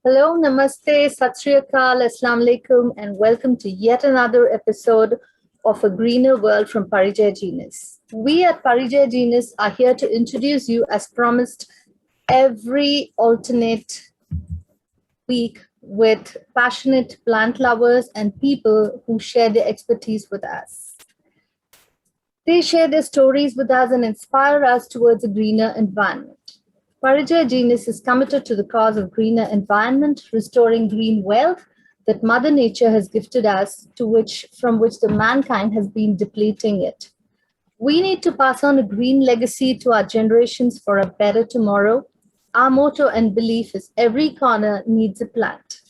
Hello, namaste, sat sri akal, assalamu alaikum, and welcome to yet another episode of A Greener World from Parijay Genius. We at Parijay Genius are here to introduce you, as promised, every alternate week with passionate plant lovers and people who share their expertise with us. They share their stories with us and inspire us towards a greener environment. Parijay Genius is committed to the cause of greener environment, restoring green wealth that Mother Nature has gifted us, from which the mankind has been depleting it. We need to pass on a green legacy to our generations for a better tomorrow. Our motto and belief is every corner needs a plant.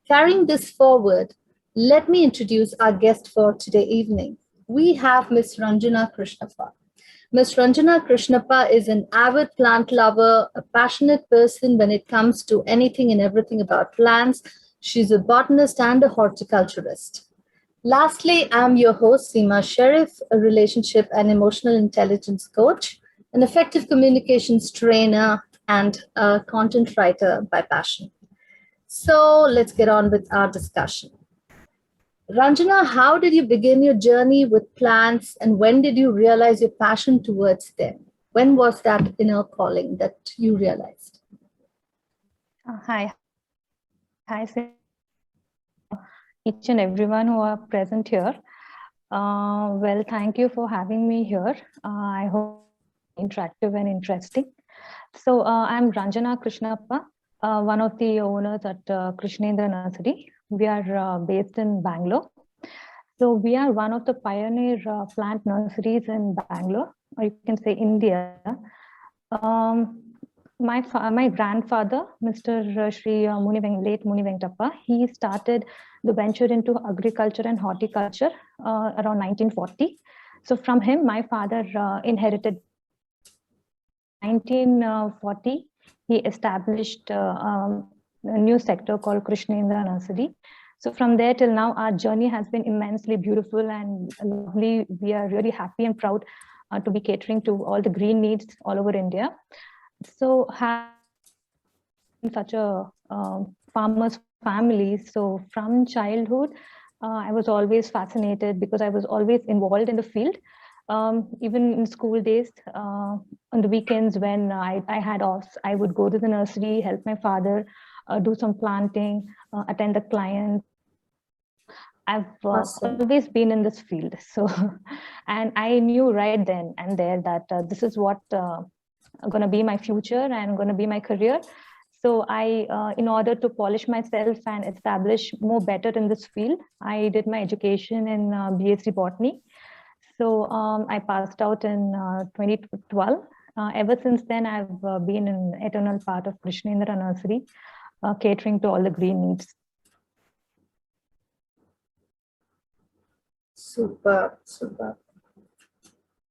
Carrying this forward, let me introduce our guest for today evening. We have Ms. Ranjana Krishnappa. Ms. Ranjana Krishnappa is an avid plant lover, a passionate person when it comes to anything and everything about plants. She's a botanist and a horticulturist. Lastly, I'm your host, Seema Sharif, a relationship and emotional intelligence coach, an effective communications trainer, and a content writer by passion. So let's get on with our discussion. Ranjana, how did you begin your journey with plants and when did you realize your passion towards them? When was that inner calling that you realized? Hi, each and everyone who are present here. Well, thank you for having me here. I hope interactive and interesting. So I'm Ranjana Krishnappa, one of the owners at Krishnendra Nursery. We are based in Bangalore. So we are one of the pioneer plant nurseries in Bangalore, or you can say India. My grandfather, Mr. Shri late Muni Venkatappa, he started the venture into agriculture and horticulture around 1940. So from him, my father inherited. 1940, he established a new sector called Krishnendra Nursery. So from there till now, our journey has been immensely beautiful and lovely. We are really happy and proud to be catering to all the green needs all over India. So in such a farmer's family, so from childhood, I was always fascinated because I was always involved in the field. Even in school days, on the weekends when I had offs, I would go to the nursery, help my father, do some planting, attend the client. I've always been in this field. So, and I knew right then and there that this is what going to be my future and going to be my career. So I, in order to polish myself and establish more better in this field, I did my education in BSc Botany. So I passed out in 2012. Ever since then, I've been an eternal part of Krishnendra Nursery, catering to all the green needs. Super.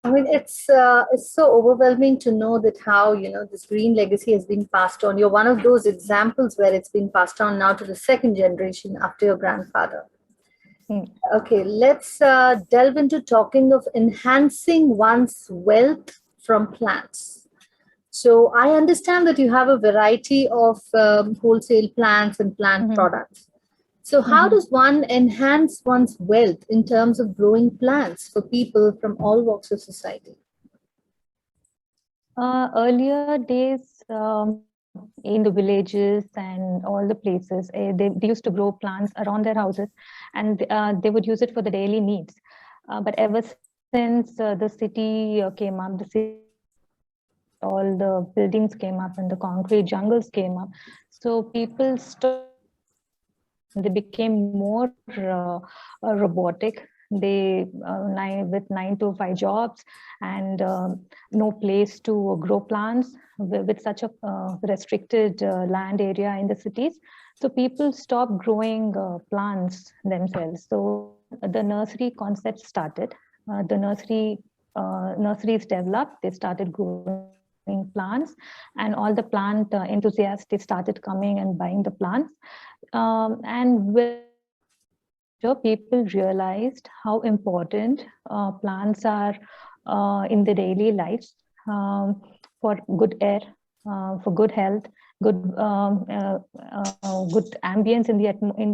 I mean, it's so overwhelming to know that how, this green legacy has been passed on. You're one of those examples where it's been passed on now to the second generation after your grandfather. Okay, let's delve into talking of enhancing one's wealth from plants. So I understand that you have a variety of wholesale plants and plant products. So how does one enhance one's wealth in terms of growing plants for people from all walks of society? Earlier days, in the villages and all the places, they used to grow plants around their houses and they would use it for the daily needs. But ever since the city came up, all the buildings came up and the concrete jungles came up, so people they became more robotic. They with 9 to 5 jobs and no place to grow plants with such a restricted land area in the cities. So people stopped growing plants themselves. So the nursery concept started. The nurseries developed. They started growing plants, and all the plant enthusiasts, they started coming and buying the plants. And with people realized how important plants are in their daily lives for good air, for good health, good ambience in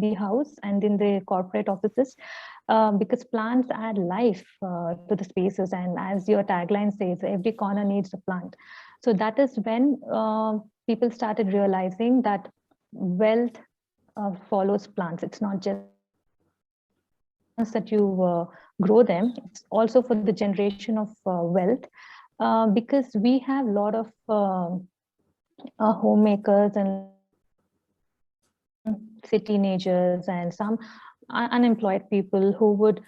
the house and in the corporate offices, because plants add life to the spaces, and as your tagline says, every corner needs a plant. So that is when people started realizing that wealth follows plants. It's not just that you grow them, it's also for the generation of wealth, because we have a lot of homemakers and teenagers and some unemployed people who would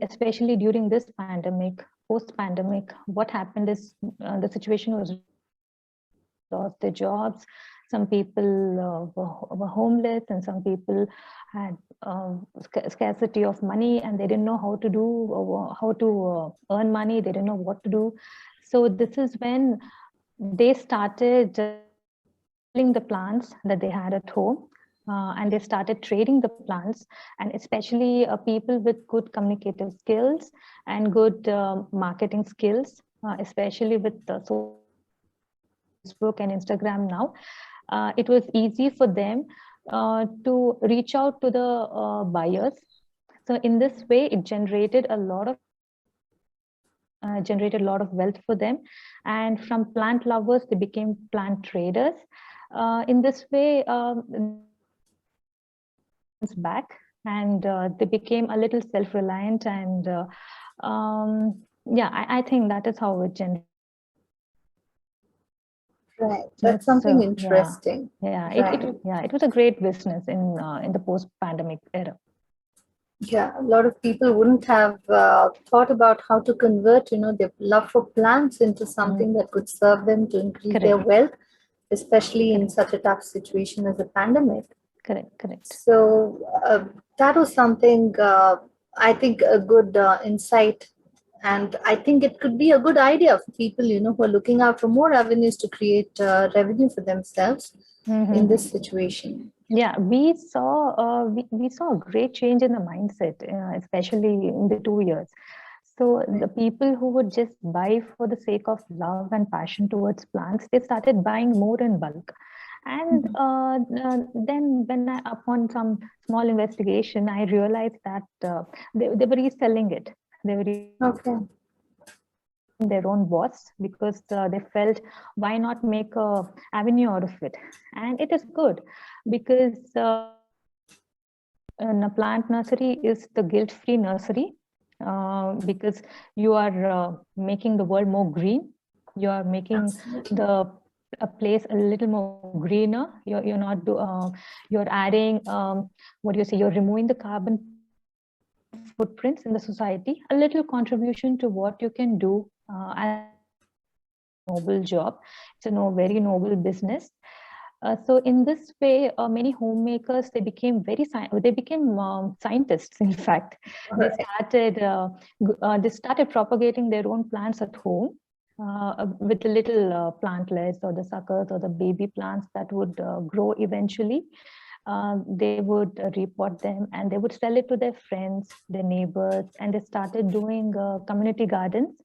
especially during this pandemic, post-pandemic, what happened is the situation was lost their jobs. Some people were homeless, and some people had scarcity of money, and they didn't know how to earn money. They didn't know what to do. So this is when they started selling the plants that they had at home, and they started trading the plants, and especially people with good communicative skills and good marketing skills, especially with Facebook and Instagram now. It was easy for them to reach out to the buyers. So in this way, it generated a lot of wealth for them, and from plant lovers they became plant traders. In this way, back, and they became a little self-reliant, and yeah, I think that is how it generated. Right, that's something interesting. Yeah, it was a great business in the post-pandemic era. Yeah, a lot of people wouldn't have thought about how to convert, their love for plants into something that could serve them to increase their wealth, especially in such a tough situation as a pandemic. Correct. So that was something, I think, a good insight. And I think it could be a good idea for people, who are looking out for more avenues to create revenue for themselves in this situation. Yeah, we saw a great change in the mindset, especially in the 2 years. So the people who would just buy for the sake of love and passion towards plants, they started buying more in bulk. And then when upon some small investigation, I realized that they were reselling it. They were their own boss, because they felt, why not make a avenue out of it? And it is good, because a plant nursery is the guilt-free nursery, because you are making the world more green. You are making a place a little more greener. You're not you're adding you're removing the carbon footprints in the society, a little contribution to what you can do as a noble job. It's a very noble business. So in this way, many homemakers, they became scientists. In fact, they started propagating their own plants at home with the little plantlets or the suckers or the baby plants that would grow eventually. They would repot them and they would sell it to their friends, their neighbors, and they started doing community gardens,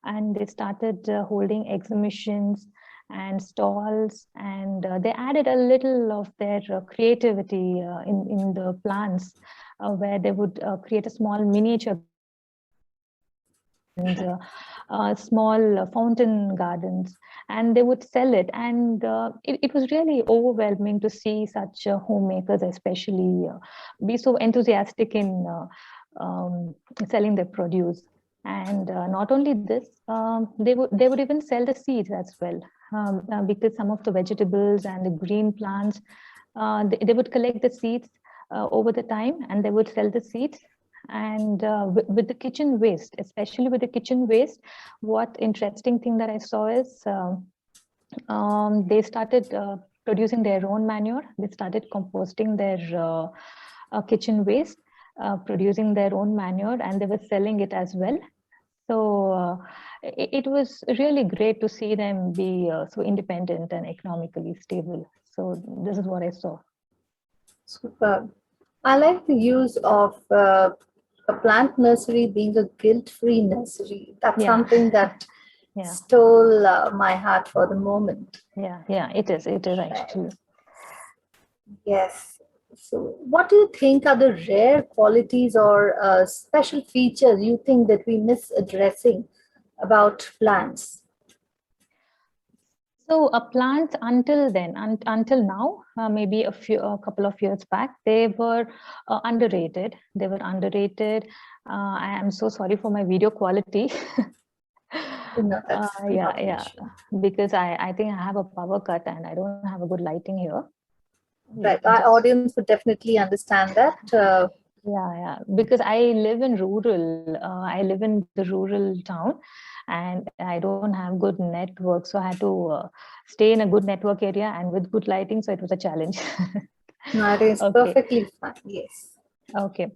and they started holding exhibitions and stalls, and they added a little of their creativity in the plants, where they would create a small miniature and small fountain gardens, and they would sell it. And it was really overwhelming to see such homemakers especially be so enthusiastic in selling their produce. And not only this, they would even sell the seeds as well, because some of the vegetables and the green plants, they would collect the seeds over the time, and they would sell the seeds. And with the kitchen waste, especially with the kitchen waste, what interesting thing that I saw is they started producing their own manure. They started composting their kitchen waste, producing their own manure, and they were selling it as well. So it was really great to see them be so independent and economically stable. So this is what I saw. Superb. I like the use of a plant nursery being a guilt-free nursery. That's something that Yeah. stole my heart for the moment. Yeah, it is actually. Yes. So, what do you think are the rare qualities or special features you think that we miss addressing about plants? So plants until then, until now, maybe a couple of years back, they were underrated. They were underrated. I am so sorry for my video quality. No, that's Yeah, not an yeah, issue. because I think I have a power cut and I don't have a good lighting here. Right. Our Just audience would definitely understand that. yeah, because I live in rural. I live in the rural town, and I don't have good network, so I had to stay in a good network area and with good lighting. So it was a challenge. No, it is Okay, perfectly fine. Yes. okay.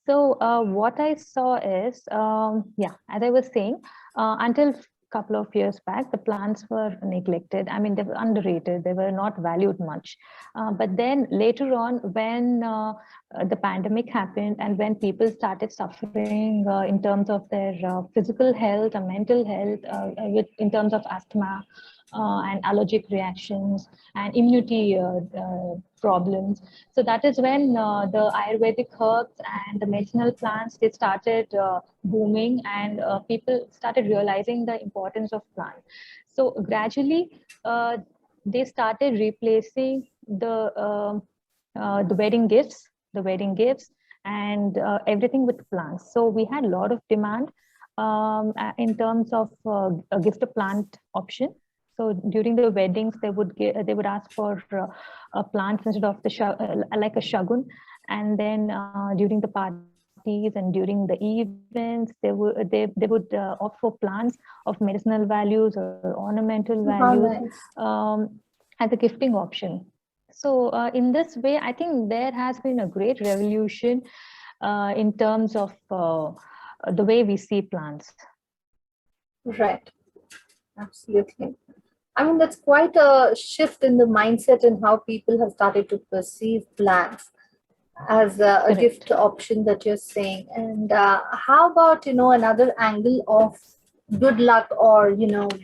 So what I saw is, yeah, as I was saying, until couple of years back, the plants were neglected. I mean, they were underrated. They were not valued much. But then later on, when the pandemic happened and when people started suffering in terms of their physical health and mental health, in terms of asthma and allergic reactions and immunity problems. So that is when the Ayurvedic herbs and the medicinal plants, they started booming, and people started realizing the importance of plants. So gradually, they started replacing the wedding gifts, and everything with plants. So we had a lot of demand in terms of a gift of plant option. So during the weddings, they would ask for plants instead of like a shagun, and then during the parties and during the events, they would opt for plants of medicinal values or ornamental How values nice. as a gifting option. So in this way, I think there has been a great revolution in terms of the way we see plants. Right. Absolutely. I mean, that's quite a shift in the mindset and how people have started to perceive plants as a Correct. gift option that you're saying. And how about, another angle of good luck or,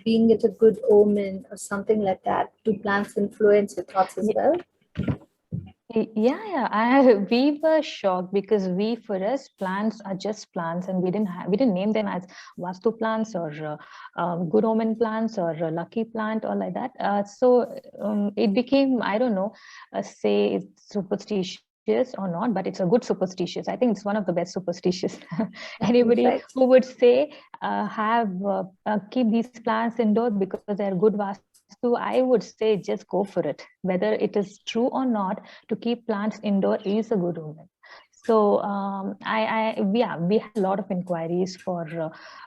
being it a good omen or something like that? Do plants influence your thoughts as well? Yeah. We were shocked because for us, plants are just plants, and we didn't name them as vastu plants or good omen plants or lucky plant or like that. So it became, I don't know, say it's superstitious or not, but it's a good superstitious. I think it's one of the best superstitious. Anybody Right. who would say keep these plants indoors because they're good vastu, I would say just go for it. Whether it is true or not, to keep plants indoor is a good omen. So we had a lot of inquiries for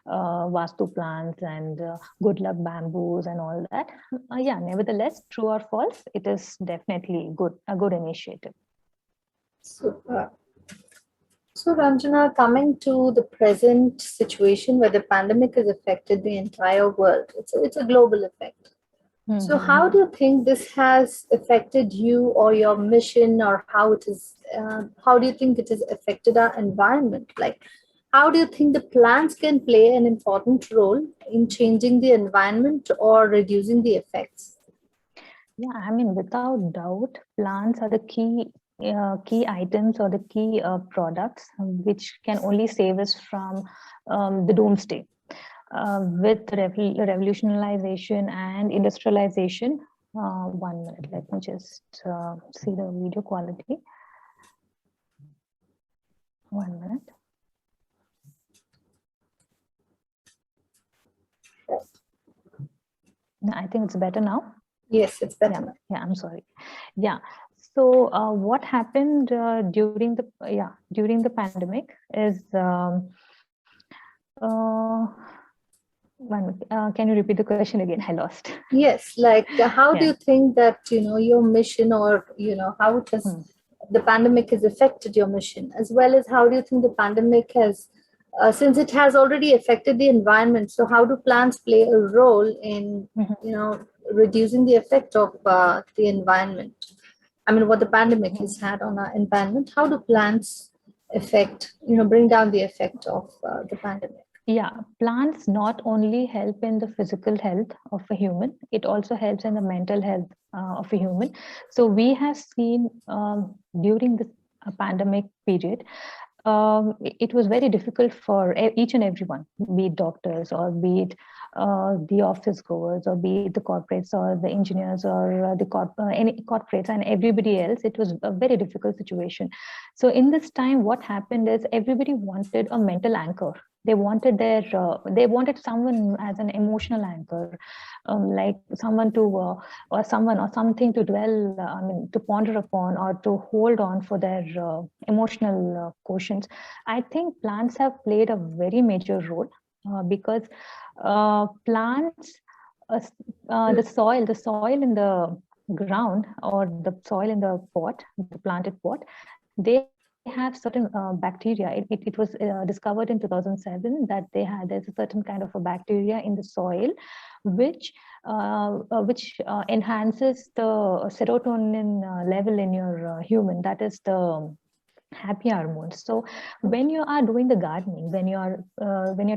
vastu plants and good luck bamboos and all that. Yeah, nevertheless, true or false, it is definitely a good initiative. Super. So, Ranjana, coming to the present situation where the pandemic has affected the entire world, it's a global effect. So, how do you think this has affected you or your mission, or how it is? How do you think it has affected our environment? Like, how do you think the plants can play an important role in changing the environment or reducing the effects? Yeah, I mean, without doubt, plants are the key items or the key products which can only save us from the doomsday. With revolutionization and industrialization. 1 minute, let me just see the video quality. 1 minute. I think it's better now. Yes, it's better now. Yeah, I'm sorry. Yeah. So what happened during the pandemic is can you repeat the question again? I lost. Yes, like how do Yeah. you think that your mission or how it has the pandemic has affected your mission, as well as how do you think the pandemic has since it has already affected the environment, so how do plants play a role in reducing the effect of the environment? I mean, what the pandemic has had on our environment, how do plants bring down the effect of the pandemic? Yeah, plants not only help in the physical health of a human, it also helps in the mental health of a human. So we have seen during this pandemic period, it was very difficult for each and everyone, be it doctors or be it the office goers or be it the corporates or the engineers or any corporates and everybody else. It was a very difficult situation. So in this time, what happened is everybody wanted a mental anchor. They wanted someone as an emotional anchor, like someone to or someone or something to dwell, I mean, to ponder upon or to hold on for their emotional quotients. I think plants have played a very major role because plants, the soil in the ground or the soil in the pot, the planted pot, they have certain bacteria. It was discovered in 2007 that there's a certain kind of a bacteria in the soil which enhances the serotonin level in your human. That is the happy hormones. So when you are doing the gardening, when you're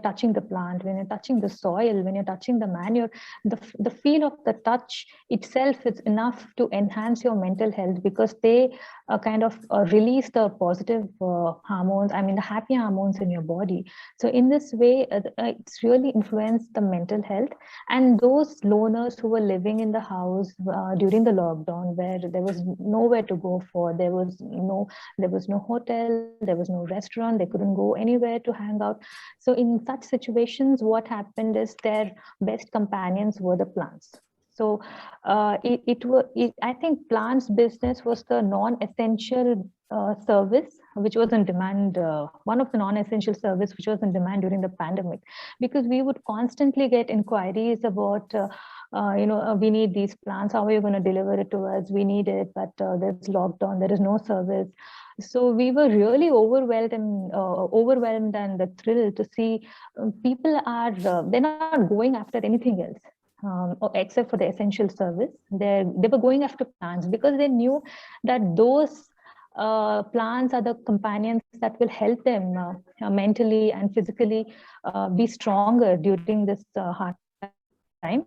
touching the plant, when you're touching the soil, when you're touching the manure, the feel of the touch itself is enough to enhance your mental health, because they kind of release the positive hormones, I mean the happy hormones in your body. So in this way, it's really influenced the mental health. And those loners who were living in the house during the lockdown, where there was nowhere to go for, there was no hotel, there was no restaurant, they couldn't go anywhere to hang out. So in such situations, what happened is their best companions were the plants. So I think plants business was the non-essential service which was in demand, one of the non-essential service which was in demand during the pandemic, because we would constantly get inquiries about we need these plants, how are you going to deliver it to us, we need it, but there's lockdown, there is no service. So we were really overwhelmed and thrilled to see people are they're not going after anything else except for the essential service. They were going after plants because they knew that those plants are the companions that will help them mentally and physically be stronger during this hard time.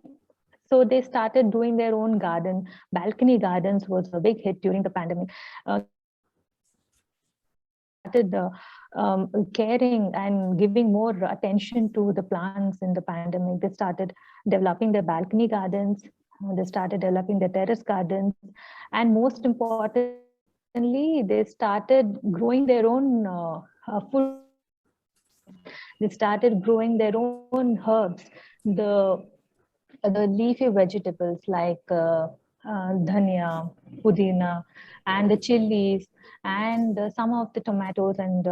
So they started doing their own garden. Balcony gardens was a big hit during the pandemic. Started caring and giving more attention to the plants in the pandemic. They started developing their balcony gardens. They started developing their terrace gardens. And most importantly, they started growing their own food. They started growing their own herbs, the leafy vegetables like dhania, pudina, and the chilies, and some of the tomatoes and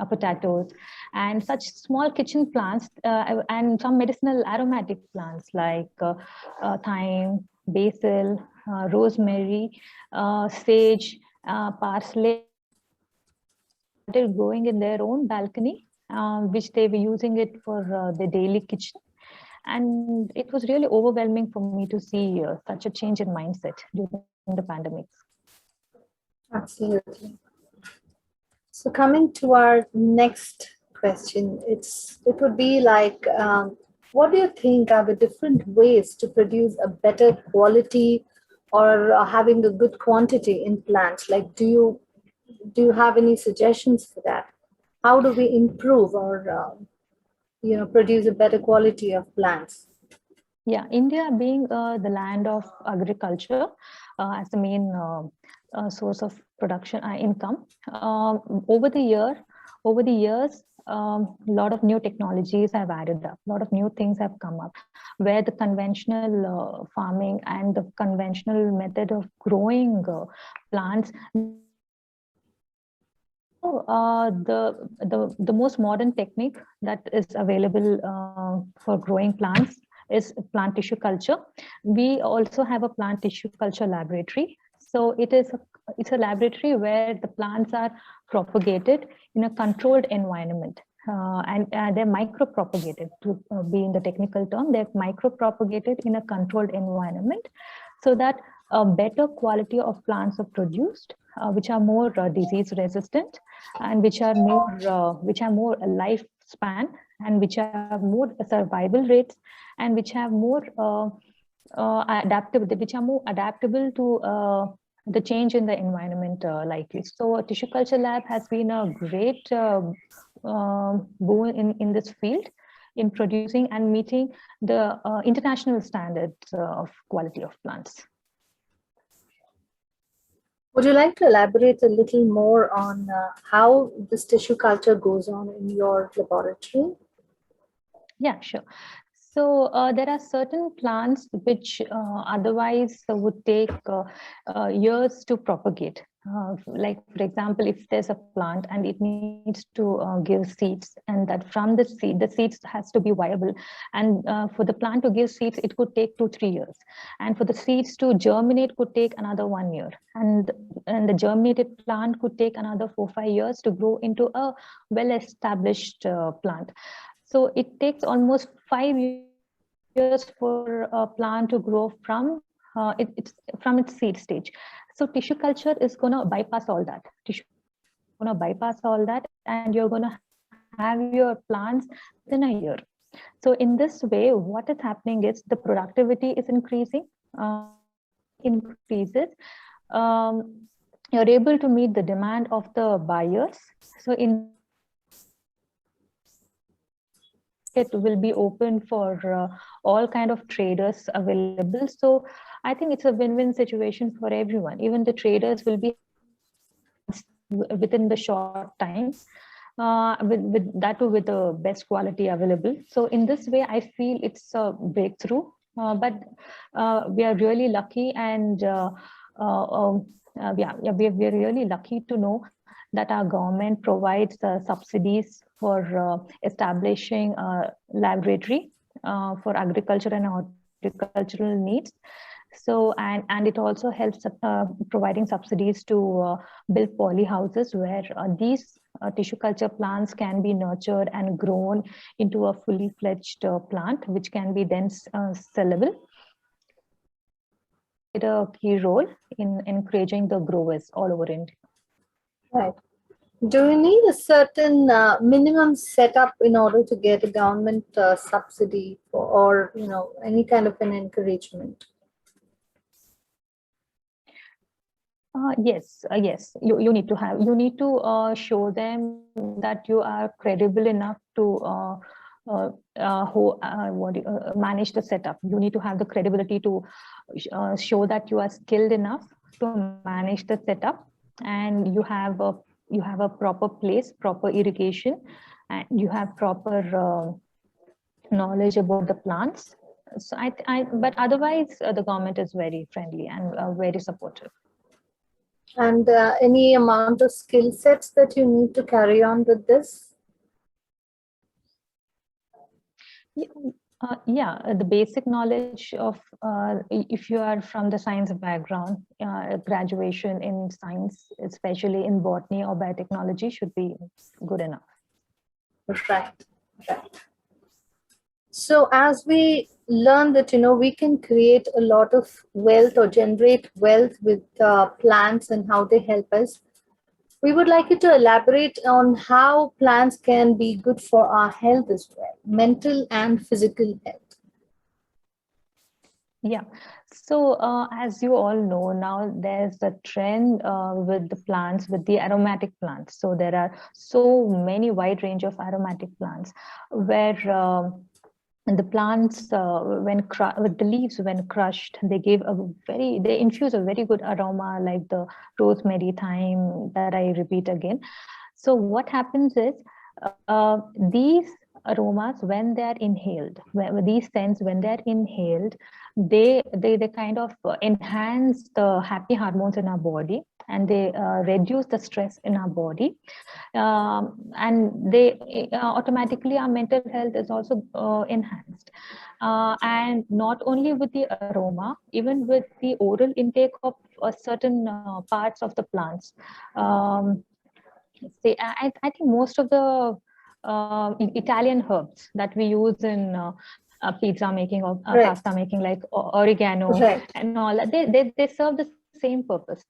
potatoes, and such small kitchen plants, and some medicinal aromatic plants like thyme, basil, rosemary, sage, parsley, started growing in their own balcony, which they were using it for the daily kitchen. And it was really overwhelming for me to see such a change in mindset during the pandemic. Absolutely. So coming to our next question, it would be like, what do you think are the different ways to produce a better quality or having a good quantity in plants? Like, do you have any suggestions for that? How do we improve or produce a better quality of plants? Yeah, India being the land of agriculture as the main source of production income, over the years, a lot of new technologies have added up. A lot of new things have come up, where the conventional farming and the conventional method of growing plants. The most modern technique that is available for growing plants is plant tissue culture. We also have a plant tissue culture laboratory. So it's a laboratory where the plants are propagated in a controlled environment. And they're micro-propagated, to be in the technical term, they're micro-propagated in a controlled environment, so that a better quality of plants are produced, which are more disease resistant and which are more lifespan and which have more survival rates, and which have more adaptable, which are more adaptable to the change in the environment likely. So Tissue Culture Lab has been a great boon in this field, in producing and meeting the international standards of quality of plants. Would you like to elaborate a little more on how this tissue culture goes on in your laboratory? Yeah, sure. So there are certain plants which otherwise would take years to propagate. Like, for example, if there's a plant and it needs to give seeds, and that from the seeds has to be viable. And for the plant to give seeds, it could take 2-3 years. And for the seeds to germinate could take another 1 year. And the germinated plant could take another 4-5 years to grow into a well-established plant. So it takes almost 5 years for a plant to grow from from its seed stage. So tissue culture is going to bypass all that. Tissue going to bypass all that, and you're going to have your plants in a year. So in this way, what is happening is the productivity is increasing, increases. You're able to meet the demand of the buyers. So in it will be open for all kind of traders available. So I think it's a win-win situation for everyone. Even the traders will be within the short time, with that too with the best quality available. So in this way, I feel it's a breakthrough. But we are really lucky, and we are really lucky to know that our government provides subsidies for establishing a laboratory for agriculture and horticultural needs. So, and it also helps providing subsidies to build poly houses where these tissue culture plants can be nurtured and grown into a fully fledged plant, which can be then sellable. It a key role in encouraging the growers all over India. Right. Do you need a certain minimum setup in order to get a government subsidy or any kind of an encouragement? Yes. You need to show them that you are credible enough to manage the setup. You need to have the credibility to show that you are skilled enough to manage the setup, and you have a proper place, proper irrigation, and you have proper knowledge about the plants. So but otherwise, the government is very friendly and very supportive. And any amount of skill sets that you need to carry on with this? The basic knowledge of, if you are from the science background, graduation in science, especially in botany or biotechnology, should be good enough. Right. So as we learn that, we can create a lot of wealth or generate wealth with plants and how they help us, we would like you to elaborate on how plants can be good for our health as well, mental and physical health. Yeah. So as you all know, now there's a trend with the plants, with the aromatic plants. So there are so many wide range of aromatic plants where the plants, with the leaves, when crushed, they infuse a very good aroma, like the rosemary, thyme, that I repeat again. So what happens is these aromas, when they are inhaled, these scents, when they are inhaled, they kind of enhance the happy hormones in our body, and they reduce the stress in our body, and they automatically our mental health is also enhanced. And not only with the aroma, even with the oral intake of certain parts of the plants. I think most of the Italian herbs that we use in pizza making or pasta making, like oregano and all that, they serve the same purpose.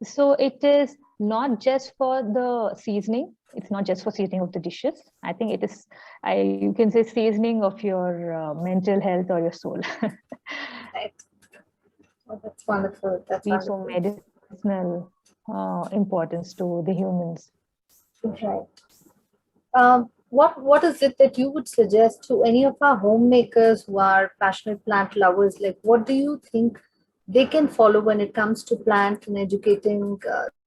So it is not just for the seasoning, it's not just for seasoning of the dishes. I think it is, you can say, seasoning of your mental health or your soul. Right. Oh, that's wonderful. That's Be so wonderful. medicinal importance to the humans. Right. What is it that you would suggest to any of our homemakers who are passionate plant lovers? Like, what do you think they can follow when it comes to plant and educating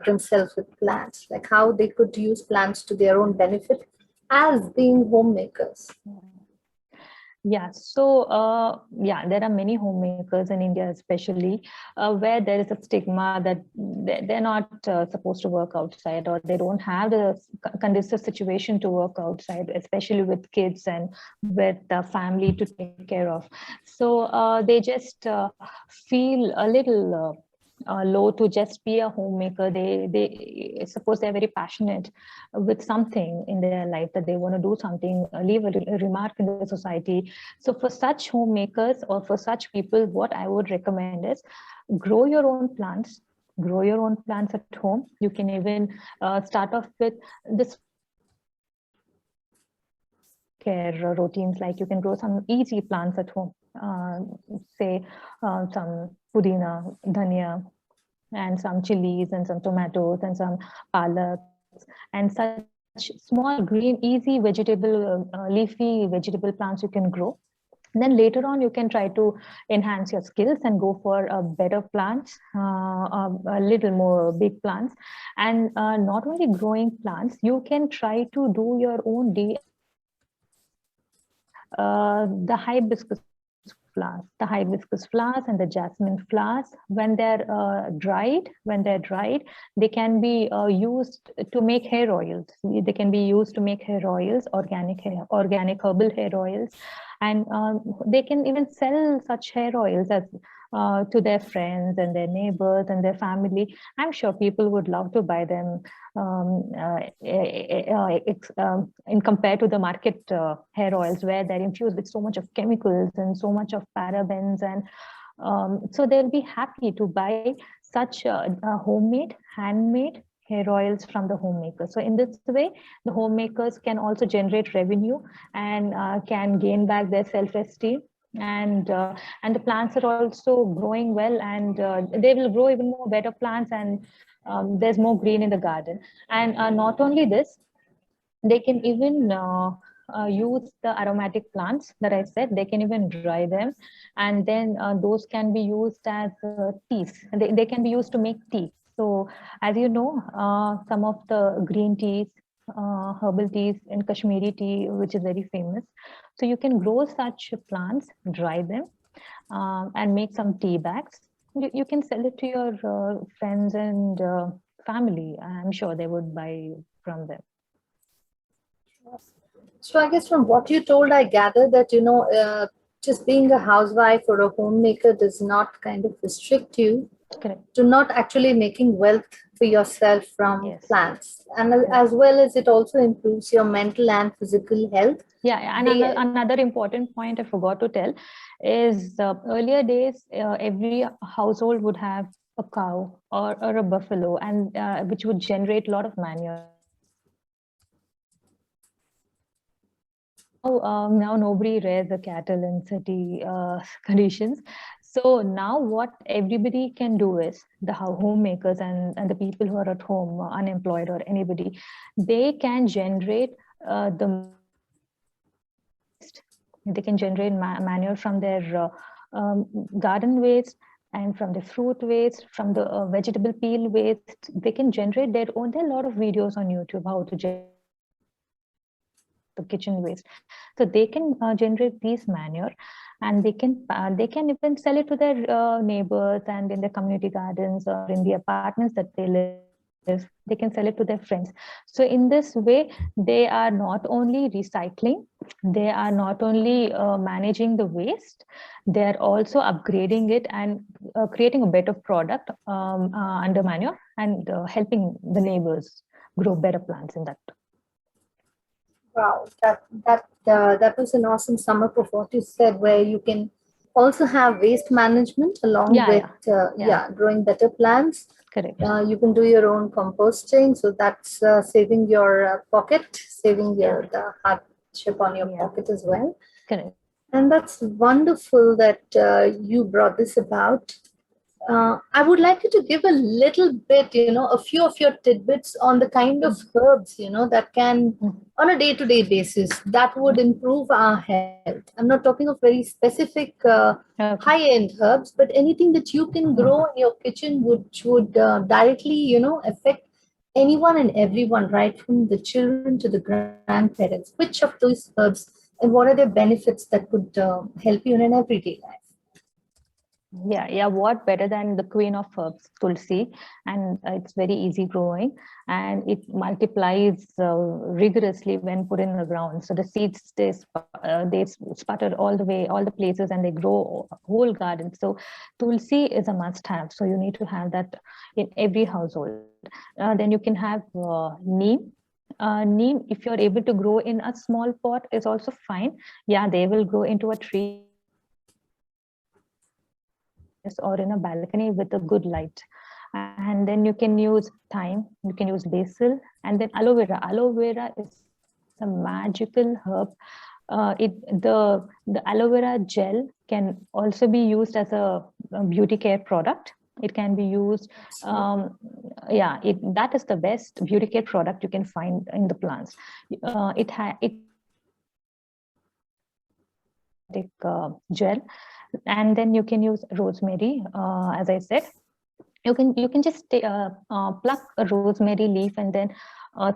themselves with plants? Like, how they could use plants to their own benefit as being homemakers? Yeah, so yeah, there are many homemakers in India, especially where there is a stigma that they're not supposed to work outside, or they don't have the conducive situation to work outside, especially with kids and with the family to take care of. So they just feel a little low to just be a homemaker. They suppose they're very passionate with something in their life, that they want to do something, leave a remark in the society. So for such homemakers or for such people, what I would recommend is grow your own plants. Grow your own plants at home. You can even start off with this care routines, like you can grow some easy plants at home, say some pudina, dhania, and some chilies and some tomatoes and some palak and such small green easy vegetable leafy vegetable plants you can grow. Then later on you can try to enhance your skills and go for better plants, a little more big plants. And not only growing plants, you can try to do your own the hibiscus flowers and the jasmine flowers, when they're dried, they can be used to make hair oils. They can be used to make hair oils, organic herbal hair oils, and they can even sell such hair oils as to their friends and their neighbors and their family. I'm sure people would love to buy them in compared to the market hair oils, where they're infused with so much of chemicals and so much of parabens, and so they'll be happy to buy such homemade, handmade hair oils from the homemakers. So in this way, the homemakers can also generate revenue and can gain back their self-esteem. And the plants are also growing well, and they will grow even more better plants, and there's more green in the garden. And not only this, they can even use the aromatic plants that I said. They can even dry them, and then those can be used as teas. They can be used to make tea. So as you know, some of the green teas, herbal teas and Kashmiri tea, which is very famous. So you can grow such plants, dry them, and make some tea bags. You can sell it to your friends and family. I'm sure they would buy from them. So I guess from what you told, I gather that, just being a housewife or a homemaker does not kind of restrict you Correct. to not actually making wealth for yourself from Yes. plants. And as well as it also improves your mental and physical health. Yeah, and another important point I forgot to tell is earlier days, every household would have a cow or a buffalo, and which would generate a lot of manure. Now nobody rears the cattle in city conditions. So now what everybody can do is, the homemakers and the people who are at home, unemployed or anybody, they can generate they can generate manure from their garden waste, and from the fruit waste, from the vegetable peel waste. They can generate their own. There are a lot of videos on YouTube how to generate the kitchen waste. So they can generate these manure, and they can even sell it to their neighbors, and in their community gardens or in the apartments that they live. They can sell it to their friends. So in this way, they are not only recycling, they are not only managing the waste, they are also upgrading it and creating a better product under manure, and helping the neighbors grow better plants in that. Wow, that was an awesome sum up of what you said, where you can also have waste management along with growing better plants. Correct. You can do your own composting, so that's saving your pocket, saving the hardship on your pocket as well. Correct. And that's wonderful that you brought this about. I would like you to give a little bit, a few of your tidbits on the kind of herbs, that can, on a day-to-day basis, that would improve our health. I'm not talking of very specific high-end herbs, but anything that you can grow in your kitchen which would directly, affect anyone and everyone, right from the children to the grandparents. Which of those herbs and what are their benefits that could help you in an everyday life? What better than the queen of herbs, tulsi? And it's very easy growing, and it multiplies rigorously when put in the ground. So the seeds, they sputter all the way, all the places, and they grow whole garden. So tulsi is a must-have. So you need to have that in every household. Then you can have neem. Neem, if you're able to grow in a small pot, is also fine. They will grow into a tree or in a balcony with a good light. And then you can use thyme, you can use basil, and then aloe vera. Aloe vera is a magical herb. The aloe vera gel can also be used as a beauty care product. It can be used, that is the best beauty care product you can find in the plants. Gel. And then you can use rosemary, as I said. You can just pluck a rosemary leaf and then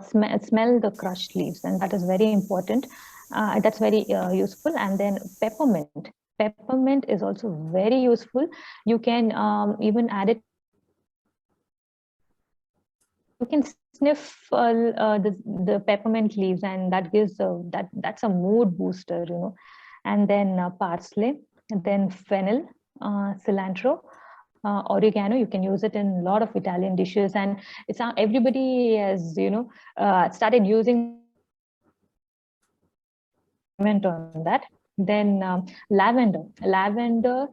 smell the crushed leaves, and that is very important. That's very useful. And then peppermint. Peppermint is also very useful. You can even add it. You can sniff the peppermint leaves, and that gives that's a mood booster, And then parsley, and then fennel, cilantro, oregano. You can use it in a lot of Italian dishes, and it's everybody has started using on that. Then lavender. Lavender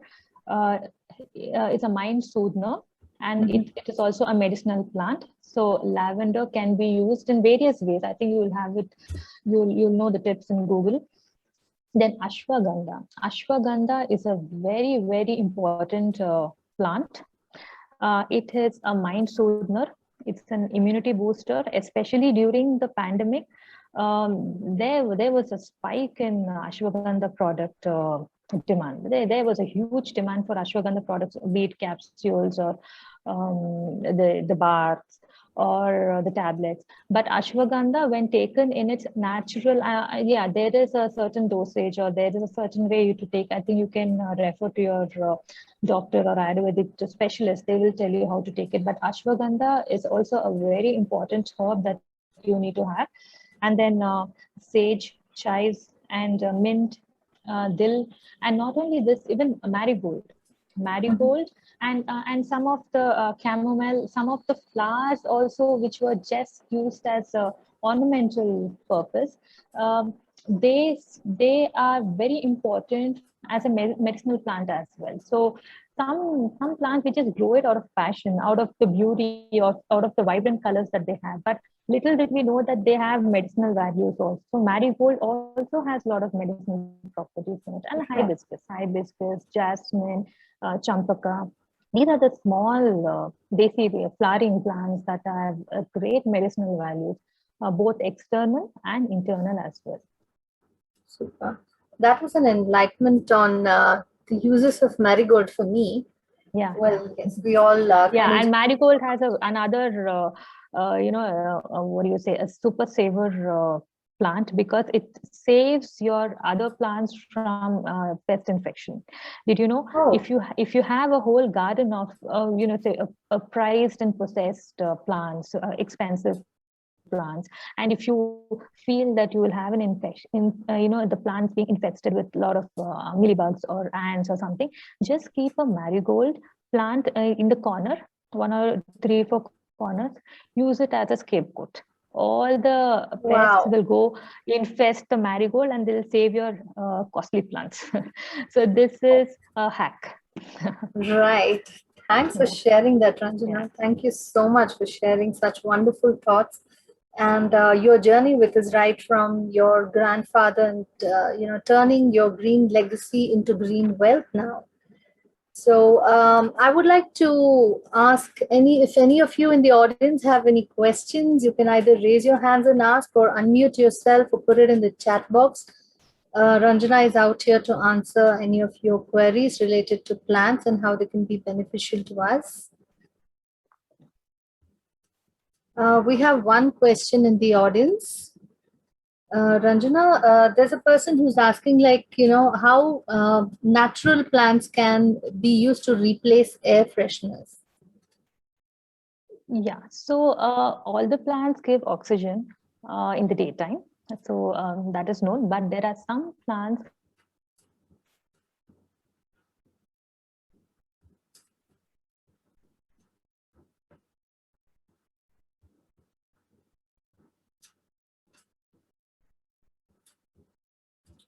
is a mind soother, and it is also a medicinal plant. So lavender can be used in various ways. I think you will have it. You'll know the tips in Google. Then ashwagandha. Ashwagandha is a very, very important plant. It is a mind soother. It's an immunity booster, especially during the pandemic. There was a spike in ashwagandha product demand. There was a huge demand for ashwagandha products, be it capsules or the bars or the tablets. But ashwagandha, when taken in its natural, there is a certain dosage, or there is a certain way you to take. I think you can refer to your doctor or Ayurvedic specialist. They will tell you how to take it. But ashwagandha is also a very important herb that you need to have. And then sage, chives, and mint, dill, and not only this, even marigold. And some of the chamomile, some of the flowers also, which were just used as a ornamental purpose, they are very important as a medicinal plant as well. So some plants, we just grow it out of passion, out of the beauty, or out of the vibrant colors that they have. But little did we know that they have medicinal values also. So marigold also has a lot of medicinal properties in it. And hibiscus, jasmine, champaka. These are the small desi flowering plants that have great medicinal values, both external and internal as well. Super. That was an enlightenment on the uses of marigold for me. Well, yes, we all. And marigold has another, what do you say, a super saver plant, because it saves your other plants from pest infection. Did you know? If you have a whole garden of say a prized and possessed plants, expensive plants, and if you feel that you will have an infection, the plants being infested with a lot of mealybugs or ants or something, just keep a marigold plant in the corner, 1 or 3 or 4 corners. Use it as a scapegoat. all the pests will go infest the marigold and they'll save your costly plants. So this is a hack. Right. Thanks for sharing that, Ranjana. Yeah. Thank you so much for sharing such wonderful thoughts and your journey with us, right from your grandfather and turning your green legacy into green wealth now. So I would like to ask if any of you in the audience have any questions, you can either raise your hands and ask or unmute yourself or put it in the chat box. Ranjana is out here to answer any of your queries related to plants and how they can be beneficial to us. We have one question in the audience. Ranjana, there's a person who's asking, how natural plants can be used to replace air fresheners. Yeah, so all the plants give oxygen in the daytime. So that is known, but there are some plants.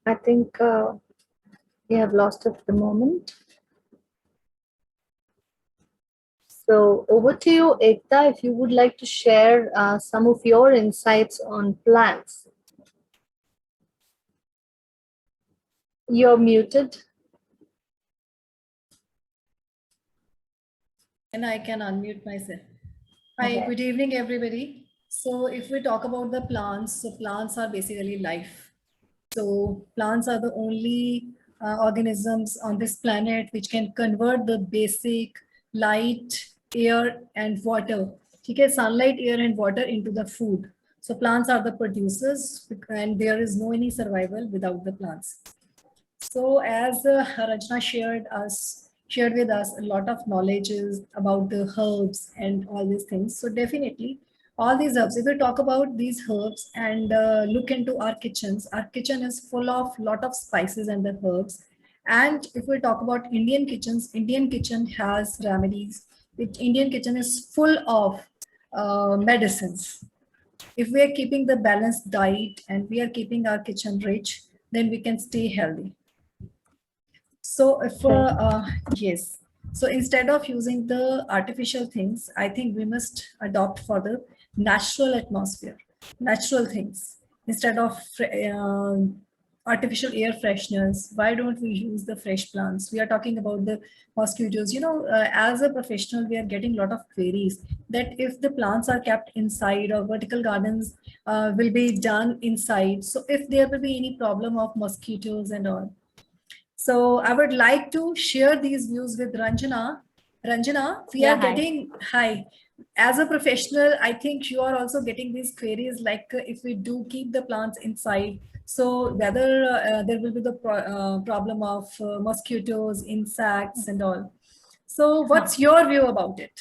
I think we have lost it for the moment. So over to you, Ekta, if you would like to share some of your insights on plants. You're muted. And I can unmute myself. Hi, good evening, everybody. So if we talk about the plants, so plants are basically life. So plants are the only organisms on this planet which can convert the basic light, air, and water. Okay, sunlight, air, and water into the food. So plants are the producers, and there is no any survival without the plants. So as Ranjana shared with us a lot of knowledges about the herbs and all these things. So definitely all these herbs, if we talk about these herbs and look into our kitchen is full of lot of spices and the herbs. And if we talk about Indian kitchens, Indian kitchen has remedies. Indian kitchen is full of medicines. If we are keeping the balanced diet and we are keeping our kitchen rich, then we can stay healthy. So if yes, so instead of using the artificial things, I think we must adopt for the natural atmosphere, natural things instead of artificial air fresheners. Why don't we use the fresh plants? We are talking about the mosquitoes. As a professional, we are getting a lot of queries that if the plants are kept inside or vertical gardens will be done inside. So if there will be any problem of mosquitoes and all. So I would like to share these views with Ranjana. Ranjana, we are getting, hi. As a professional, I think you are also getting these queries like if we do keep the plants inside, so whether there will be the problem of mosquitoes, insects and all. So what's your view about it?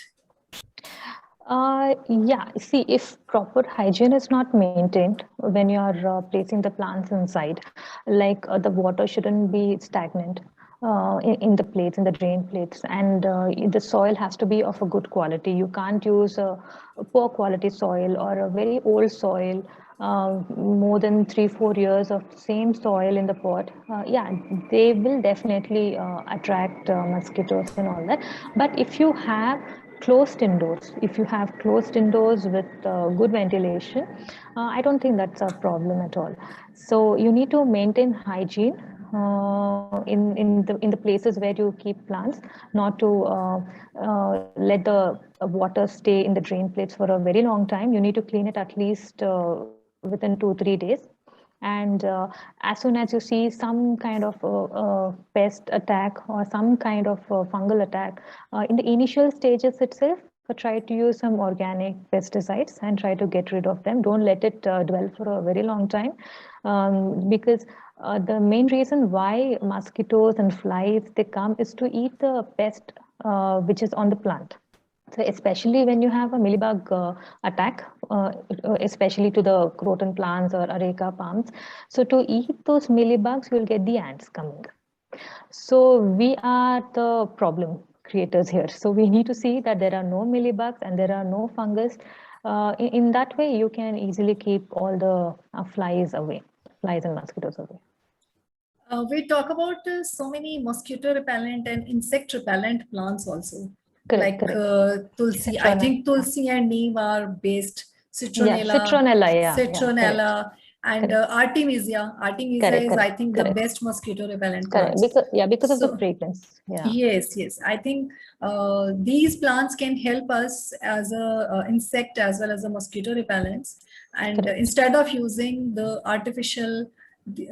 Yeah, see, if proper hygiene is not maintained when you are placing the plants inside, like the water shouldn't be stagnant in the plates, in the drain plates, and the soil has to be of a good quality. You can't use a poor quality soil or a very old soil, more than 3-4 years of same soil in the pot. Yeah, they will definitely attract mosquitoes and all that. But if you have closed indoors, if you have closed indoors with good ventilation, I don't think that's a problem at all. So you need to maintain hygiene in the places where you keep plants, not to let the water stay in the drain plates for a very long time. You need to clean it at least within 2-3 days. And as soon as you see some kind of pest attack or some kind of fungal attack, in the initial stages itself, try to use some organic pesticides and try to get rid of them. Don't let it dwell for a very long time, because the main reason why mosquitoes and flies they come is to eat the pest which is on the plant. So especially when you have a mealybug attack, especially to the croton plants or areca palms. So to eat those mealybugs, you'll get the ants coming. So we are the problem creators here. So we need to see that there are no mealybugs and there are no fungus. In that way, you can easily keep all the flies away, flies and mosquitoes away. We talk about so many mosquito repellent and insect repellent plants also. Correct, Like tulsi. I Citronella. think tulsi and neem are based. Yeah, Citronella, citronella, yeah, citronella, and correct. Artemisia. Artemisia Correct, is, I correct, think, the correct. best mosquito repellent Correct. plants. Because of the So, fragrance. Yeah. yes, yes. I think these plants can help us as a insect as well as a mosquito repellents. And Correct. instead of using the artificial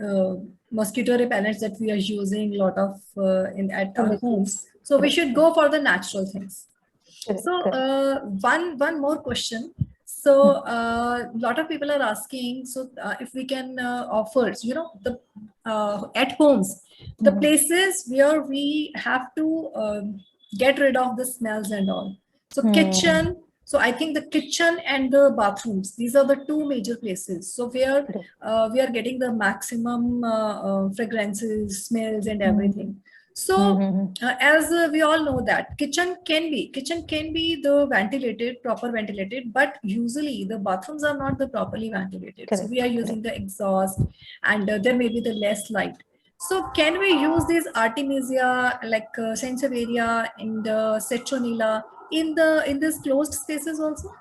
uh, mosquito repellents that we are using a lot of at our homes, so we Correct. should go for the natural things. Correct, So one more question. So a lot of people are asking, so if we can offer, you know, the at homes, the places where we have to get rid of the smells and all. So kitchen. So I think the kitchen and the bathrooms, these are the two major places. So where we are getting the maximum fragrances, smells, and everything. So as we all know that kitchen can be the ventilated, proper ventilated, but usually the bathrooms are not the properly ventilated. So we are using the exhaust, and there may be the less light. So can we use this Artemisia, like Sansevieria and Citronella in this closed spaces also?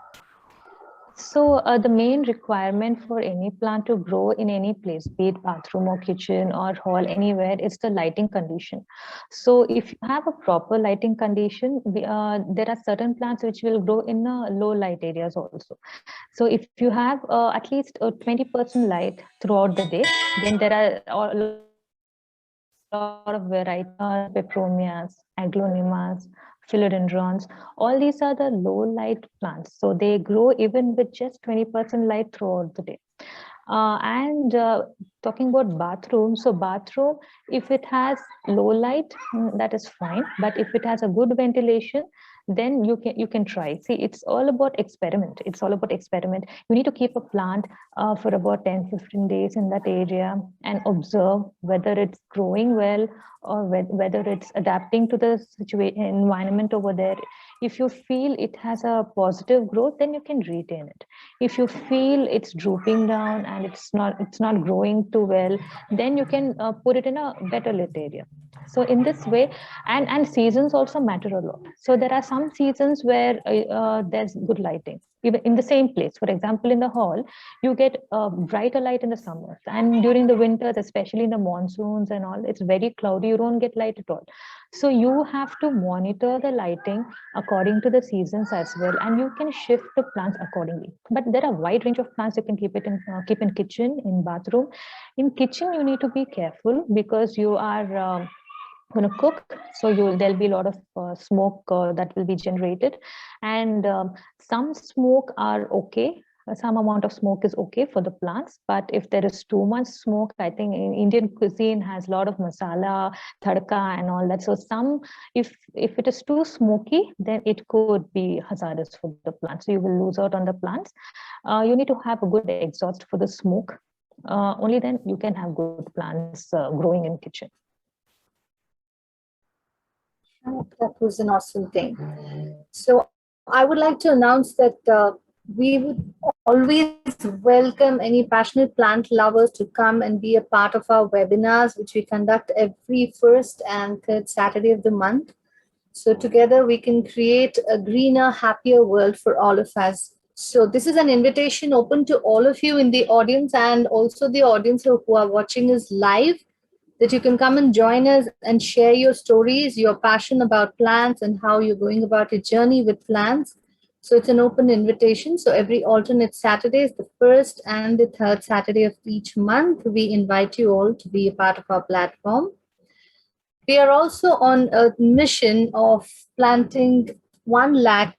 So the main requirement for any plant to grow in any place, be it bathroom or kitchen or hall, anywhere, is the lighting condition. So if you have a proper lighting condition, there are certain plants which will grow in low light areas also. So if you have at least 20% light throughout the day, then there are a lot of variety, peperomias, aglaonemas, philodendrons. All these are the low light plants. So they grow even with just 20% light throughout the day. And talking about bathroom, so bathroom, if it has low light, that is fine. But if it has a good ventilation, then you can try. See, it's all about experiment. It's all about experiment. You need to keep a plant for about 10-15 days in that area and observe whether it's growing well or whether it's adapting to the environment over there. If you feel it has a positive growth, then you can retain it. If you feel it's drooping down and it's not growing too well, then you can put it in a better lit area. So in this way, and seasons also matter a lot. So there are some seasons where there's good lighting, even in the same place. For example, in the hall, you get brighter light in the summers, and during the winters, especially in the monsoons and all, it's very cloudy. You don't get light at all. So you have to monitor the lighting according to the seasons as well, and you can shift the plants accordingly. But there are a wide range of plants you can keep in kitchen, in bathroom. In kitchen, you need to be careful because you are going to cook, so there'll be a lot of smoke that will be generated, and some smoke are okay. Some amount of smoke is okay for the plants, but if there is too much smoke, I think Indian cuisine has a lot of masala, tadka, and all that. So if it is too smoky, then it could be hazardous for the plants. So you will lose out on the plants. You need to have a good exhaust for the smoke. Only then you can have good plants growing in kitchen. That was an awesome thing. So I would like to announce that we would always welcome any passionate plant lovers to come and be a part of our webinars, which we conduct every first and third Saturday of the month. So together we can create a greener, happier world for all of us. So this is an invitation open to all of you in the audience and also the audience who are watching us live, that you can come and join us and share your stories, your passion about plants, and how you're going about your journey with plants. So it's an open invitation. So every alternate Saturdays, the first and the third Saturday of each month, we invite you all to be a part of our platform. We are also on a mission of planting 1 lakh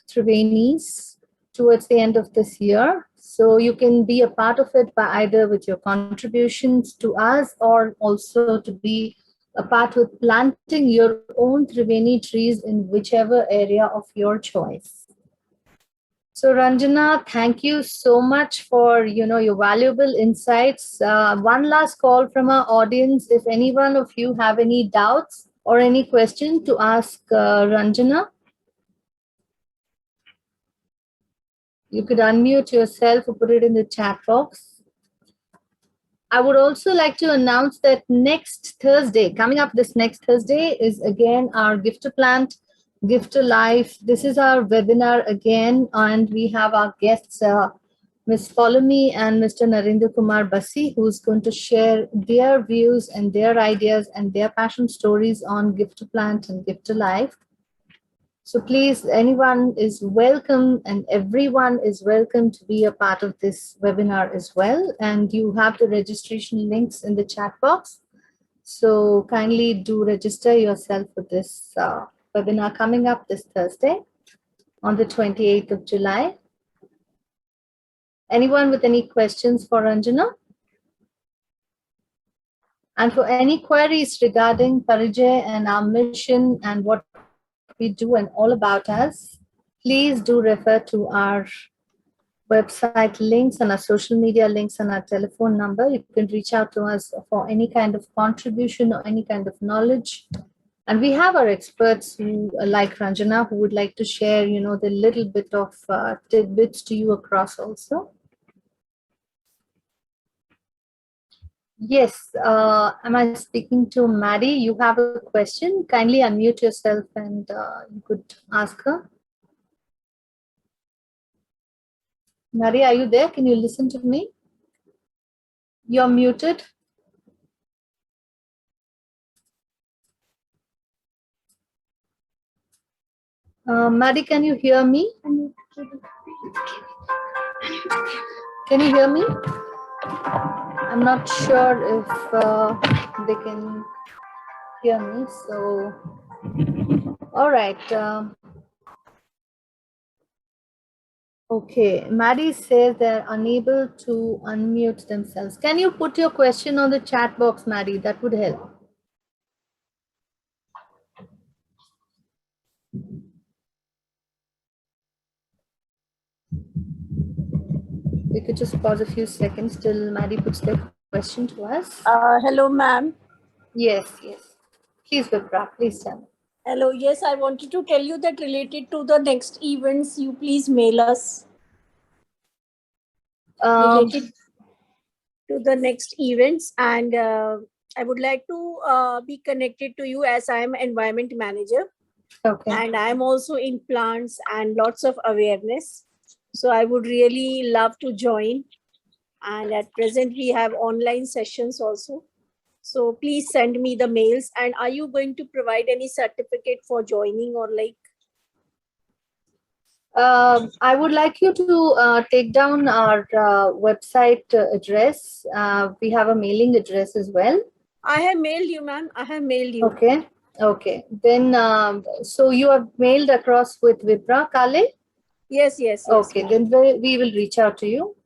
Trivenis towards the end of this year. So you can be a part of it by either with your contributions to us or also to be a part with planting your own Triveni trees in whichever area of your choice. So Ranjana, thank you so much for your valuable insights. One last call from our audience. If any one of you have any doubts or any question to ask Ranjana? You could unmute yourself or put it in the chat box. I would also like to announce that next Thursday, coming up this next Thursday, is again our Gift to Plant, Gift to Life. This is our webinar again, and we have our guests, Ms. Follow-Me and Mr. Narendra Kumar Basi, who's going to share their views and their ideas and their passion stories on Gift to Plant and Gift to Life. So please, anyone is welcome and everyone is welcome to be a part of this webinar as well. And you have the registration links in the chat box. So kindly do register yourself for this webinar coming up this Thursday on the 28th of July. Anyone with any questions for Ranjana? And for any queries regarding Parijay and our mission and what we do and all about us, please do refer to our website links and our social media links and our telephone number. You can reach out to us for any kind of contribution or any kind of knowledge. And we have our experts who, like Ranjana, who would like to share, the little bit of tidbits to you across also. Yes, am I speaking to Maddie? You have a question. Kindly unmute yourself and you could ask her. Maddie, are you there? Can you listen to me? You're muted. Maddie, can you hear me? Can you hear me? I'm not sure if they can hear me. So, all right. Okay, Maddie says they're unable to unmute themselves. Can you put your question on the chat box, Maddie? That would help. We could just pause a few seconds till Maddie puts their question to us. Hello, ma'am. Yes, yes. Please, Vipra, please tell me. Hello, yes, I wanted to tell you that related to the next events, you please mail us. Related to the next events, and I would like to be connected to you as I am environment manager. Okay. And I am also in plants and lots of awareness. So I would really love to join. And at present, we have online sessions also. So please send me the mails. And are you going to provide any certificate for joining or like? I would like you to take down our website address. We have a mailing address as well. I have mailed you, ma'am. I have mailed you. Okay. Okay. Then, so you have mailed across with Vipra, Kale? Yes, yes, yes. Okay. Then we will reach out to you.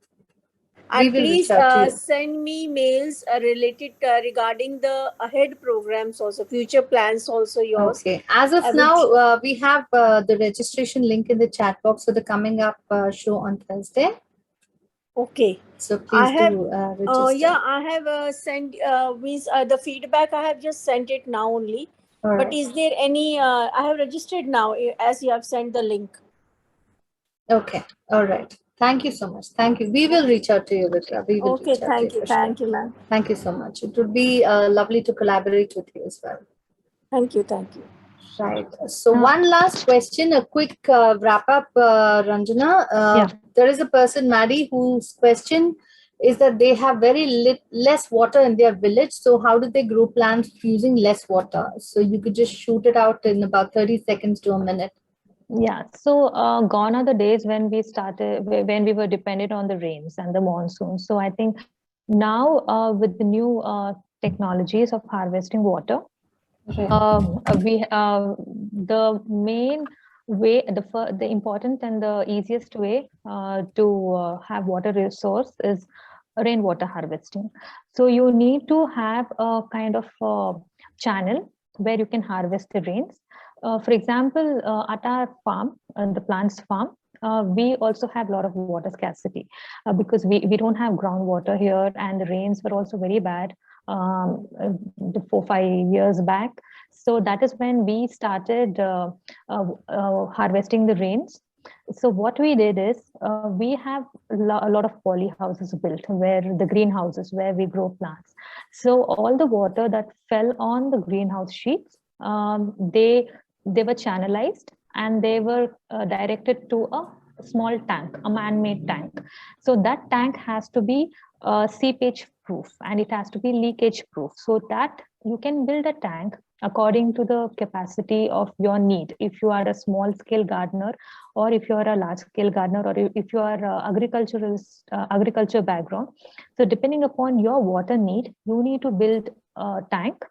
And please send me mails related regarding the ahead programs also, future plans also yours. Okay. As of now, we have the registration link in the chat box for the coming up show on Thursday. Okay. So please do register. Yeah, I have sent the feedback. I have just sent it now only. All but right. Is there any? I have registered now as you have sent the link. Okay. All right. Thank you so much. Thank you. We will reach out to you, Vipra. We will Okay. reach out to you. Thank you, ma'am. Thank you so much. It would be lovely to collaborate with you as well. Thank you. Thank you. Right. So one last question, a quick wrap up, Ranjana. There is a person, Maddie, whose question is that they have very less water in their village. So how do they grow plants using less water? So you could just shoot it out in about 30 seconds to a minute. Yeah, so gone are the days when we were dependent on the rains and the monsoon. So I think now with the new technologies of harvesting water, the main way, the important and the easiest way to have water resource is rainwater harvesting. So you need to have a kind of channel where you can harvest the rains. For example, at our farm, the plants farm, we also have a lot of water scarcity because we don't have groundwater here, and the rains were also very bad 4-5 years back. So that is when we started harvesting the rains. So what we did is we have a lot of poly houses built, where the greenhouses where we grow plants. So all the water that fell on the greenhouse sheets, they were channelized and they were directed to a small tank, a man-made tank. So that tank has to be seepage proof and it has to be leakage proof, so that you can build a tank according to the capacity of your need. If you are a small scale gardener, or if you are a large scale gardener, or if you are agriculture background. So depending upon your water need, you need to build a tank,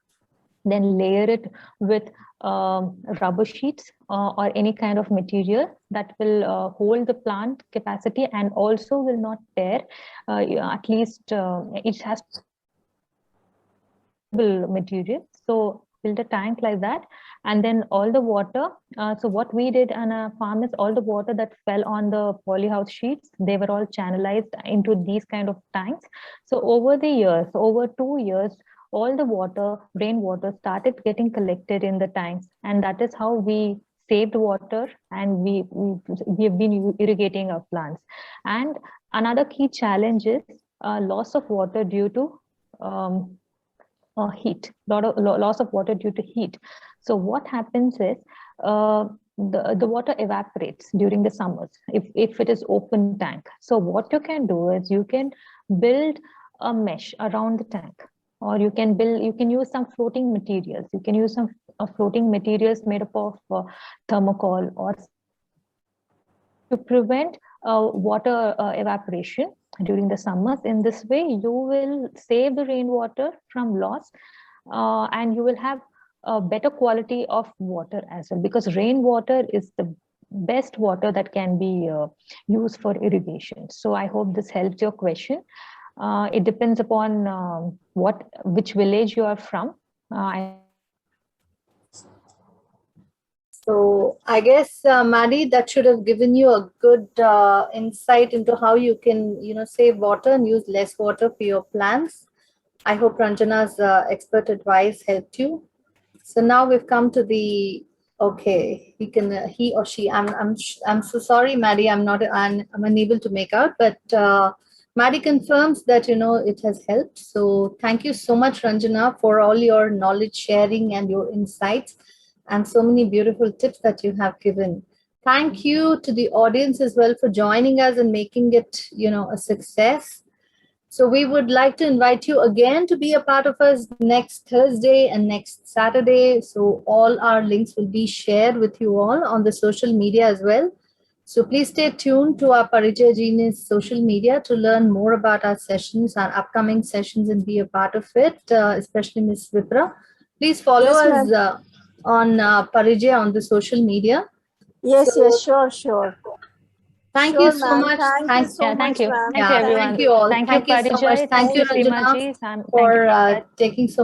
then layer it with rubber sheets or any kind of material that will hold the plant capacity and also will not tear. At least it has material. So build a tank like that, and then all the water. So what we did on a farm is all the water that fell on the polyhouse sheets, they were all channelized into these kind of tanks. So over the years, over 2 years, all the water, rainwater started getting collected in the tanks, and that is how we saved water, and we have been irrigating our plants. And another key challenge is loss of water due to heat, loss of water due to heat. So what happens is the water evaporates during the summers if it is open tank. So what you can do is you can build a mesh around the tank, or you can use some floating materials. You can use some floating materials made up of thermocol, or to prevent water evaporation during the summers. In this way, you will save the rainwater from loss, and you will have a better quality of water as well, because rainwater is the best water that can be used for irrigation. So I hope this helps your question. It depends upon which village you are from. So I guess, Maddie, that should have given you a good insight into how you can, save water and use less water for your plants. I hope Ranjana's expert advice helped you. So now we've come to the, okay, he or she. I'm so sorry, Maddie. I'm unable to make out, but Maddie confirms that it has helped. So thank you so much, Ranjana, for all your knowledge sharing and your insights, and so many beautiful tips that you have given. Thank you to the audience as well for joining us and making it, a success. So we would like to invite you again to be a part of us next Thursday and next Saturday. So all our links will be shared with you all on the social media as well. So please stay tuned to our Parijay Genius social media to learn more about our sessions, our upcoming sessions, and be a part of it, especially Ms. Vipra. Please follow us on Parijay on the social media. Yes, sure. Thank you so much. Thank you so much, you. ma'am. Thank you, everyone. Thank you all. Thank you, so much. Thank you, Ranjana, Srimaji, for taking so